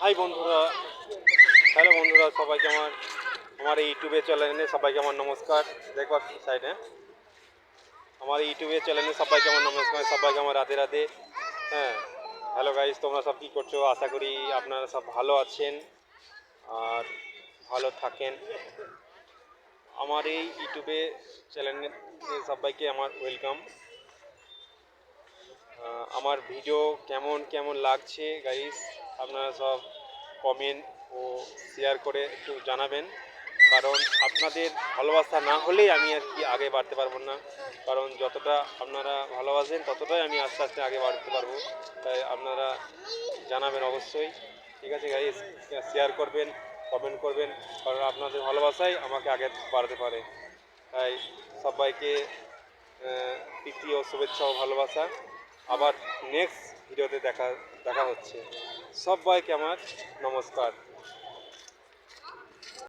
High বন্ধুরা, hello বন্ধুরা, সবাইকে আমার এই ইউটিউবের চ্যানেলে সবাইকে আমার নমস্কার। দেখবার সাইডে আমার ইউটিউবের চ্যানেলে সবাইকে আমার নমস্কার, সবাইকে আমার রাধে রাধে। হ্যাঁ, হ্যালো গাইস, তোমরা সব কী করছো? আশা করি আপনারা সব ভালো আছেন আর ভালো থাকেন। আমার এই ইউটিউবে চ্যানেলে সবাইকে আমার ওয়েলকাম। আমার ভিডিও কেমন কেমন লাগছে গাইস, আপনারা সব কমেন্ট ও শেয়ার করে একটু জানাবেন। কারণ আপনাদের ভালোবাসা না হলেই আমি আর কি আগে বাড়তে পারবো না। কারণ যতটা আপনারা ভালোবাসেন ততটাই আমি আস্তে আস্তে আগে বাড়তে পারবো। তাই আপনারা জানাবেন অবশ্যই। ঠিক আছে গাইস, শেয়ার করবেন, কমেন্ট করবেন, কারণ আপনাদের ভালোবাসাই আমাকে আগে বাড়াতে পারে। তাই সবাইকে প্রীতি ও শুভেচ্ছা ও ভালোবাসা। আবার নেক্সট ভিডিওতে দেখা হচ্ছে। সবাইকে আমার নমস্কার।